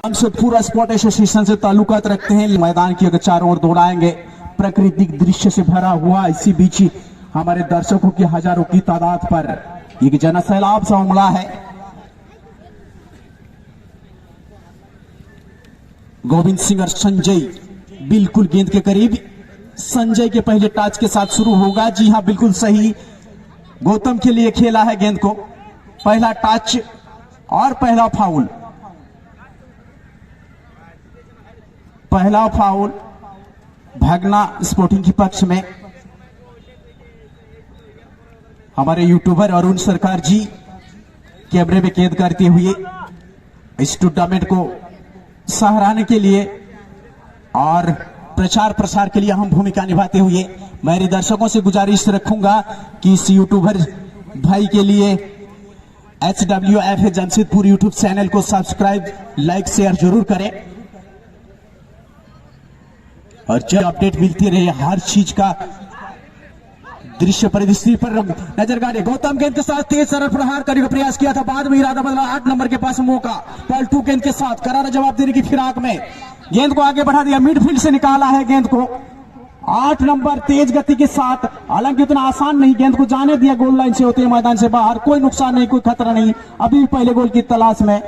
हमसे पूरा sport association से ताल्लुकात रखते हैं। मैदान की अगर चारों ओर दौड़ाएंगे, प्राकृतिक दृश्य से भरा हुआ, इसी बीच हमारे दर्शकों की हजारों की तादाद पर एक जनसैलाब सा उमड़ा है। गोविंद सिंह और संजय बिल्कुल गेंद के करीब। संजय के पहले टच के साथ शुरू होगा। जी हां, बिल्कुल सही, गौतम के लिए खेला है गेंद को। पहला टच और पहला फाउल। पहला फाउल भागना स्पोर्टिंग के पक्ष में। हमारे यूट्यूबर अरुण सरकार जी कैमरे में कैद करते हुए इस टूर्नामेंट को सराहने के लिए और प्रचार प्रसार के लिए अहम भूमिका निभाते हुए मेरे दर्शकों से गुजारिश रखूंगा कि इस यूट्यूबर भाई के लिए HWF जमशेदपुर यूट्यूब चैनल को सब्सक्राइब, लाइक, शेयर जरूर करें और जब अपडेट मिलती रहे हर चीज का दृश्य परिदृश्य पर नजर गाड़े। गौतम गेंद के साथ तेज सरल प्रहार करने का प्रयास किया था, बाद में इरादा बदला। 8 नंबर के पास मौका, पलटू गेंद के साथ करारा जवाब देने की फिराक में गेंद को आगे बढ़ा दिया, मिडफील्ड से निकाला है गेंद को। 8 नंबर तेज गति के साथ, हालांकि इतना आसान नहीं, गेंद को जाने दिया गोल लाइन से होते मैदान से बाहर। कोई नुकसान नहीं, कोई खतरा नहीं, अभी पहले गोल की तलाश में।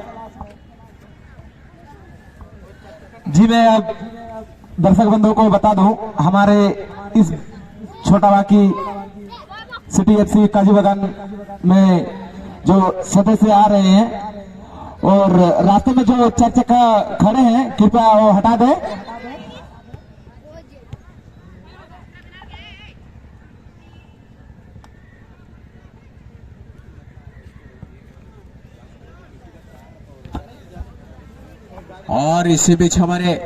जी मैं अब दर्शक बंधुओं को बता दूं, हमारे इस छोटावाकी सिटी FC काजीबागान में जो सदस्य आ रहे हैं और रास्ते में जो 4 चक्का खड़े हैं, कृपया वो हटा दें। और इसी बीच हमारे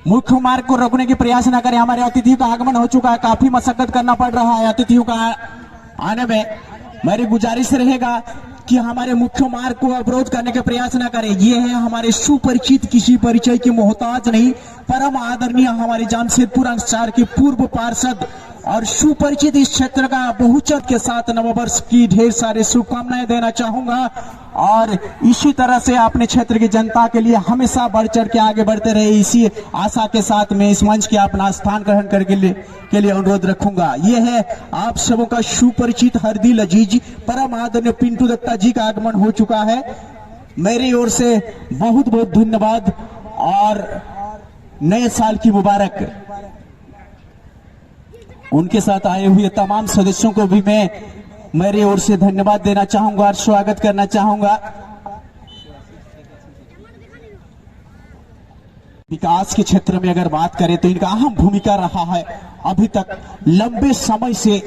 मुख्य मार्ग को रोकने की प्रयास न करें। हमारे अतिथियों का आगमन हो चुका है, काफी मशक्कत करना पड़ रहा है अतिथियों का आने में। मेरी गुजारिश रहेगा कि हमारे मुख्य मार्ग को अवरोध करने का प्रयास न करें। ये है हमारे सुपरिचित, किसी परिचय के मोहताज नहीं, परम आदरणीय हमारे जमशेदपुर अंक 4 के पूर्व पार्षद और सुपरिचित इस क्षेत्र का बहुचत के साथ नववर्ष की ढेर सारी शुभकामनाएं देना चाहूंगा और इसी तरह से अपने क्षेत्र की जनता के लिए हमेशा बढ़ चढ़ के आगे बढ़ते रहे, इसी आशा के साथ मैं इस मंच के अपना स्थान ग्रहण करने के लिए अनुरोध रखूंगा। यह है आप सबों का सुपरिचित हरदिल अजीज परम आदरणीय पिंटू दत्ता जी का आगमन हो चुका है। मेरी ओर से बहुत बहुत धन्यवाद और नए साल की मुबारक। उनके साथ आए हुए तमाम सदस्यों को भी मैं मेरी ओर से धन्यवाद देना चाहूंगा और स्वागत करना चाहूंगा। विकास के क्षेत्र में अगर बात करें तो इनका अहम भूमिका रहा है। अभी तक लंबे समय से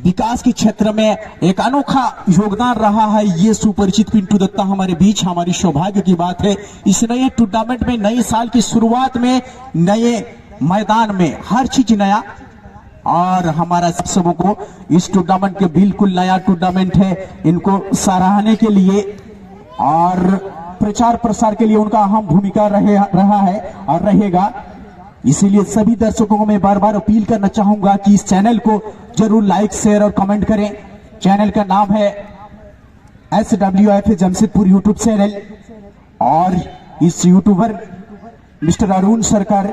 विकास के क्षेत्र में एक अनोखा योगदान रहा है। ये सुपरिचित पिंटू दत्ता हमारे बीच, हमारी सौभाग्य की बात है। इस नए टूर्नामेंट में, नए साल की शुरुआत में, नए मैदान में हर चीज नया और हमारा सबों को इस टूर्नामेंट के बिल्कुल नया टूर्नामेंट है, इनको सराहने के लिए और प्रचार प्रसार के लिए उनका अहम भूमिका रहा है और रहेगा। इसीलिए सभी दर्शकों को मैं बार बार अपील करना चाहूंगा कि इस चैनल को जरूर लाइक, शेयर और कमेंट करें। चैनल का नाम है HWF जमशेदपुर यूट्यूब चैनल और इस यूट्यूबर मिस्टर अरुण सरकार,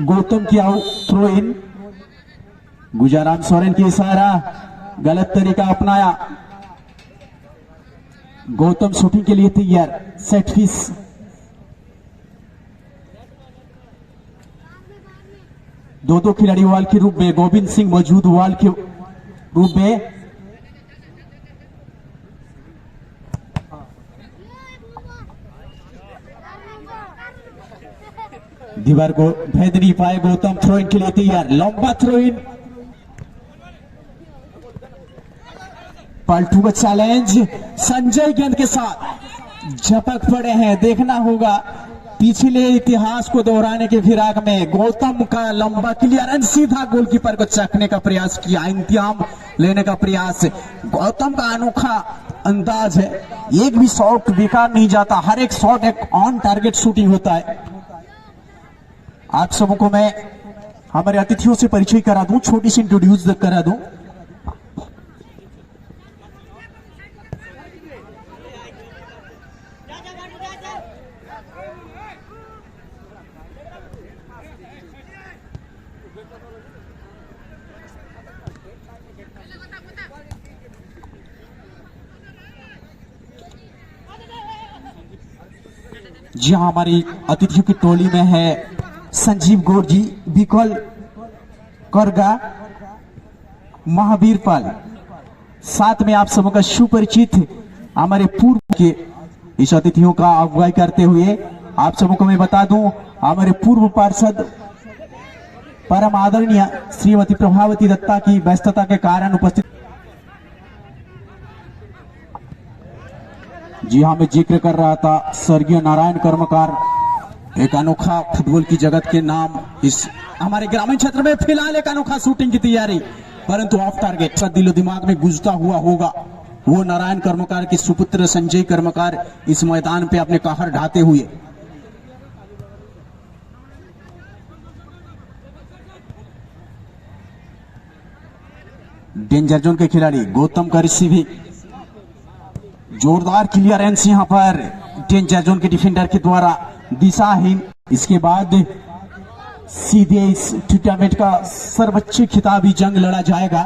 गौतम की आउट थ्रो इन, गुजाराम सोरेन की इशारा, गलत तरीका अपनाया। गौतम शूटिंग के लिए तैयार, सेट पीस। दो खिलाड़ी वाल के रूप में, गोविंद सिंह मौजूद वाल के रूप में। दीवार को भेद नहीं पाए गौतम, थ्रो इन के लिए तैयार, लंबा थ्रो इन। पलटू का चैलेंज, संजय गेंद के साथ झपक पड़े हैं। देखना होगा पिछले इतिहास को दोहराने के फिराक में गौतम का लंबा क्लियरेंस सीधा गोलकीपर को चकने का प्रयास किया, इंतजाम लेने का प्रयास। गौतम का अनोखा अंदाज है, एक भी शॉट बेकार नहीं जाता, हर एक शॉट एक ऑन टारगेट शूटिंग होता है। आप सबों को मैं हमारे अतिथियों से परिचय करा दूं, छोटी सी इंट्रोड्यूस करा दूं। जी हाँ, हमारी अतिथियों की टोली में है संजीव गौर जी, बिकॉल करगा, महावीर पाल। साथ में आप सबों का सुपरिचित हमारे पूर्व के इस अतिथियों का अगुवाई करते हुए आप सबों को मैं बता दूं, हमारे पूर्व पार्षद परम आदरणीय श्रीमती प्रभावती दत्ता की व्यस्तता के कारण उपस्थित। जी हाँ, मैं जिक्र कर रहा था स्वर्गीय नारायण कर्मकार, एक अनोखा फुटबॉल की जगत के नाम इस हमारे ग्रामीण क्षेत्र में फिलहाल एक अनोखा शूटिंग की तैयारी, परंतु ऑफ टारगेट दिलो दिमाग में गुजता हुआ होगा वो नारायण कर्मकार के सुपुत्र संजय कर्मकार इस मैदान पे अपने कहर ढाते हुए। डेंजर जोन के खिलाड़ी गौतम का रिसीव भी जोरदार क्लियरेंस यहां पर डेंजर जोन के डिफेंडर के द्वारा दिशाहीन। इसके बाद सीधे इस टूर्नामेंट का सर्वोच्च खिताबी जंग लड़ा जाएगा।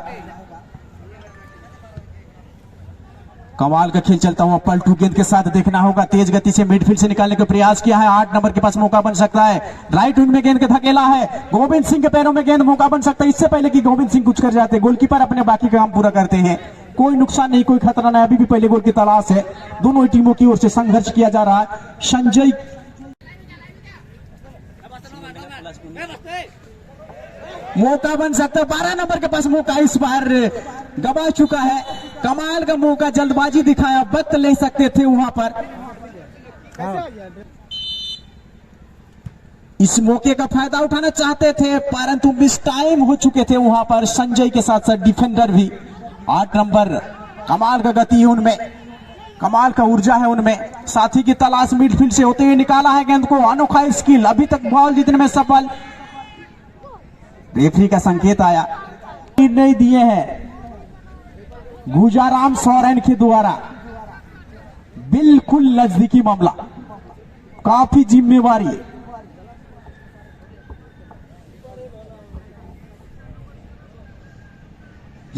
कमाल का खेल चलता हुआ पलटू गेंद के साथ देखना होगा, तेज गति से मिडफील्ड से निकालने का प्रयास किया है। 8 नंबर के पास मौका बन सकता है, राइट विंग में गेंद का धकेला है, गोविंद सिंह के पैरों में गेंद, मौका बन सकता है। इससे पहले कि गोविंद सिंह कुछ कर जाते, गोलकीपर अपने बाकी काम पूरा करते हैं। कोई नुकसान नहीं, कोई खतरा नहीं, अभी भी पहले गोल की तलाश है। दोनों ही टीमों की ओर से संघर्ष किया जा रहा है। संजय मौका बन सकता है, 12 नंबर के पास मौका इस बार गवा चुका है। कमाल का मौका, जल्दबाजी दिखाया, वक्त ले सकते थे वहां पर। इस मौके का फायदा उठाना चाहते थे, परंतु मिस टाइम हो चुके थे वहां पर। संजय के साथ साथ डिफेंडर भी। 8 नंबर, कमाल का गति है उनमें, कमाल का ऊर्जा है उनमें। साथी की तलाश मिडफील्ड से होते हुए निकाला है गेंद को, अनोखा स्किल, अभी तक बॉल जीतने में सफल। रेफरी का संकेत आया, नहीं दिए हैं गुजाराम सोरेन के द्वारा। बिल्कुल नजदीकी मामला, काफी जिम्मेवारी।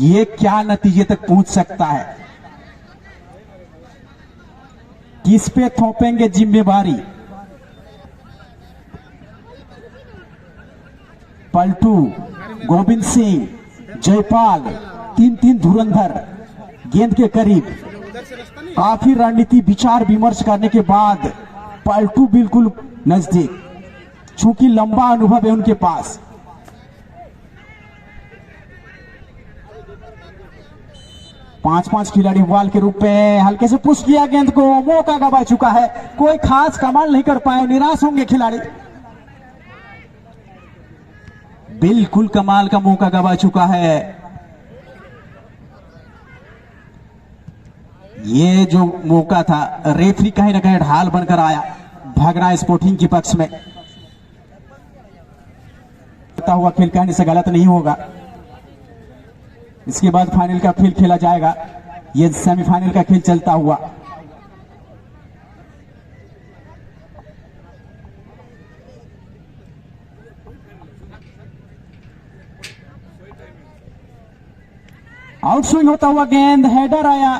ये क्या नतीजे तक पहुंच सकता है, किस पे थोपेंगे जिम्मेवारी। पलटू, गोविंद सिंह, जयपाल, 3-3 धुरंधर गेंद के करीब। काफी रणनीति विचार विमर्श करने के बाद पलटू बिल्कुल नजदीक, चूंकि लंबा अनुभव है उनके पास। पांच खिलाड़ी बॉल के रूप में हल्के से पुश किया गेंद को, मौका गवा चुका है। कोई खास कमाल नहीं कर पाए, निराश होंगे खिलाड़ी। बिल्कुल कमाल का मौका गवा चुका है। ये जो मौका था, रेफरी कहीं ना कहीं ढाल बनकर आया, भागना स्पोर्टिंग के पक्ष में। हुआ खेल कहने से गलत नहीं होगा। इसके बाद फाइनल का खेल खेला जाएगा। ये सेमीफाइनल का खेल चलता हुआ। आउटस्विंग होता हुआ गेंद, हेडर आया,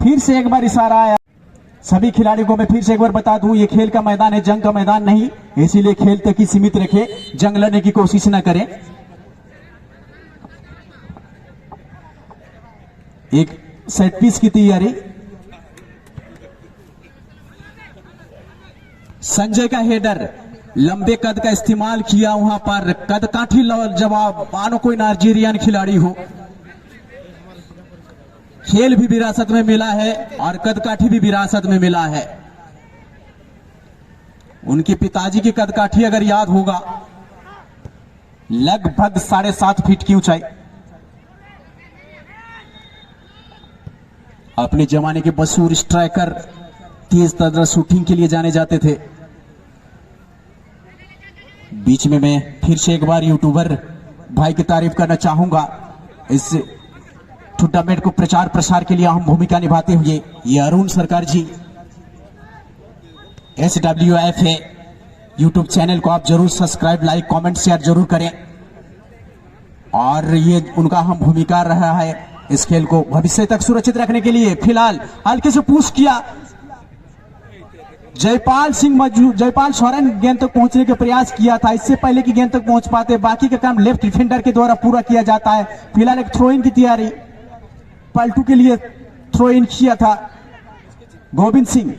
फिर से एक बार इशारा आया। सभी खिलाड़ियों को मैं फिर से एक बार बता दूं, ये खेल का मैदान है, जंग का मैदान नहीं, इसीलिए खेल तक ही सीमित रखे, जंग लड़ने की कोशिश न करें। एक सेट पीस की तैयारी। संजय का हेडर, लंबे कद का इस्तेमाल किया वहां पर, कद काठी जवाब, मानो कोई नाइजीरियन खिलाड़ी हो। खेल भी विरासत में मिला है और कदकाठी भी विरासत में मिला है। उनके पिताजी की कदकाठी अगर याद होगा, लगभग 7.5 फीट की ऊंचाई। अपने जमाने के मशहूर स्ट्राइकर, तेज तर्रार शूटिंग के लिए जाने जाते थे। बीच में मैं फिर से एक बार यूट्यूबर भाई की तारीफ करना चाहूंगा। इस टूर्नामेंट को प्रचार प्रसार के लिए अहम भूमिका निभाते हुए ये अरुण सरकार जी, SWF है, यूट्यूब चैनल को आप जरूर सब्सक्राइब, लाइक, कमेंट, शेयर जरूर करें। और ये उनका अहम भूमिका रहा है इस खेल को भविष्य तक सुरक्षित रखने के लिए। फिलहाल हल्के से पुश किया, जयपाल सोरेन गेंद तक पहुंचने का प्रयास किया था, इससे पहले कि गेंद तक पहुंच पाते। बाकी का काम लेफ्ट डिफेंडर के द्वारा पूरा किया जाता है। फिलहाल एक थ्रो इन की तैयारी, पलटू के लिए थ्रो इन किया था गोविंद सिंह।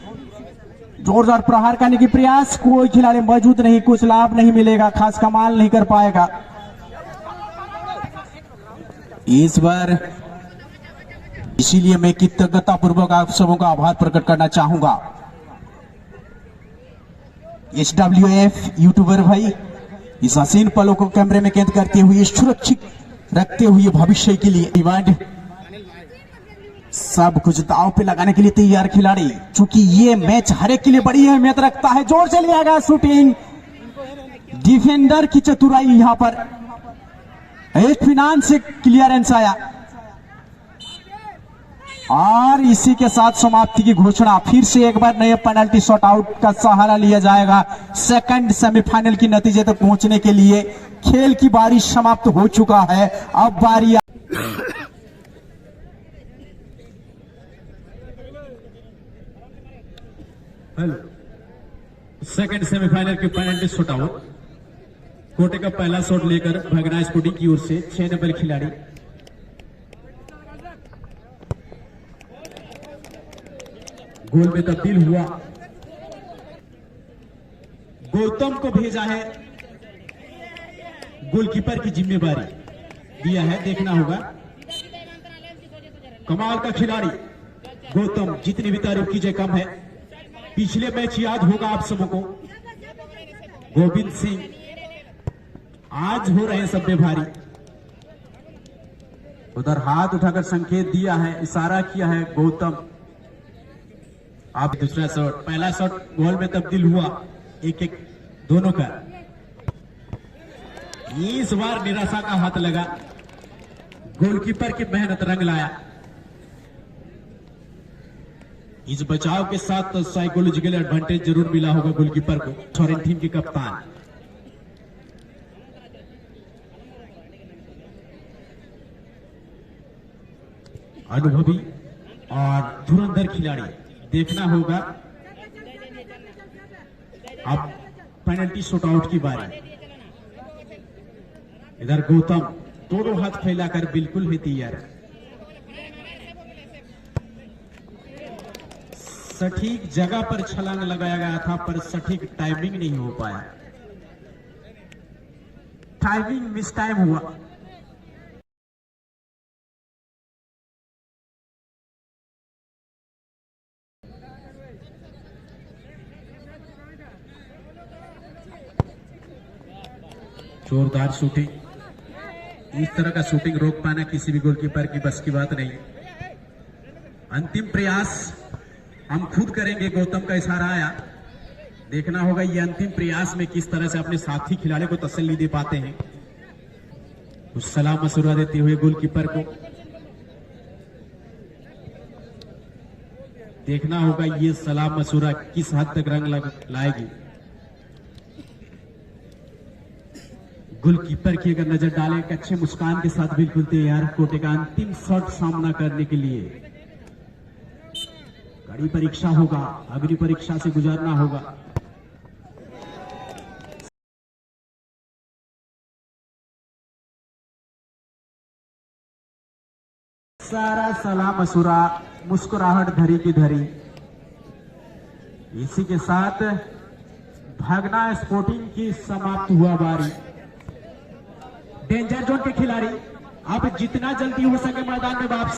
जोरदार प्रहार करने की प्रयास, कोई खिलाड़ी मौजूद नहीं, कुछ लाभ नहीं मिलेगा, खास कमाल नहीं कर पाएगा। इस बार इसीलिए मैं कृतज्ञता पूर्वक आप सबों का आभार प्रकट करना चाहूंगा। SWF यूट्यूबर भाई इस हसीन पलों को कैमरे में कैद करते हुए सुरक्षित रखते हुए भविष्य के लिए इवेंट सब कुछ दांव पे लगाने के लिए तैयार खिलाड़ी। चूंकि ये मैच हर एक के लिए बड़ी अहमियत रखता है। जोर से लिया गया शूटिंग, डिफेंडर की चतुराई, यहां पर इत्मीनान से क्लियरेंस आया और इसी के साथ समाप्ति की घोषणा। फिर से एक बार नए पेनल्टी शॉट आउट का सहारा लिया जाएगा सेकंड सेमीफाइनल की नतीजे तक पहुंचने के लिए। खेल की बारी समाप्त हो चुका है, अब बारी सेकंड सेमीफाइनल के पेनल्टी शॉट आउट। कोटे का पहला शॉट लेकर भगना स्पोर्टिंग की ओर से 6 नंबर खिलाड़ी गोल में तब्दील हुआ। गौतम को भेजा है, गोलकीपर की जिम्मेवारी दिया है, देखना होगा। कमाल का खिलाड़ी गौतम, जितनी भी तारीफ कीजिए कम है। पिछले मैच याद होगा आप सबों को, गोविंद सिंह आज हो रहे हैं सब में भारी। उधर हाथ उठाकर संकेत दिया है, इशारा किया है गौतम। आप दूसरा शॉट, पहला शॉट गोल में तब्दील हुआ, 1-1 दोनों का। इस बार निराशा का हाथ लगा, गोलकीपर की मेहनत रंग लाया। इस बचाव के साथ तो साइकोलॉजिकल एडवांटेज जरूर मिला होगा गोलकीपर को, फॉरेन टीम के कप्तान। अनुभवी और धुरंधर खिलाड़ी, देखना होगा। अब पेनल्टी शॉट आउट की बारी। इधर गौतम दोनों हाथ फैलाकर बिल्कुल ही तैयार। सटीक जगह पर छलांग लगाया गया था, पर सटीक टाइमिंग नहीं हो पाया, टाइमिंग मिस टाइम हुआ। जोरदार शूटिंग, इस तरह का शूटिंग रोक पाना किसी भी गोलकीपर की बस की बात नहीं। अंतिम प्रयास हम खुद करेंगे, गौतम का इशारा आया। देखना होगा ये अंतिम प्रयास में किस तरह से अपने साथी खिलाड़ी को तसल्ली दे पाते हैं। कुछ सलाह मशवरा देते हुए गोलकीपर को देखना होगा ये सलाह मशवरा किस हद तक रंग लाएगी। गोलकीपर की अगर नजर डालें, एक अच्छे मुस्कान के साथ बिल्कुल तैयार कोटे का अंतिम शॉट सामना करने के लिए। कड़ी परीक्षा होगा, अग्नि परीक्षा से गुजरना होगा। सारा सलाह मशुरा, मुस्कुराहट धरी की धरी। इसी के साथ भगना स्पोर्टिंग की समाप्त हुआ बारी। डेंजर जोन के खिलाड़ी अब जितना जल्दी हो सके मैदान में वापस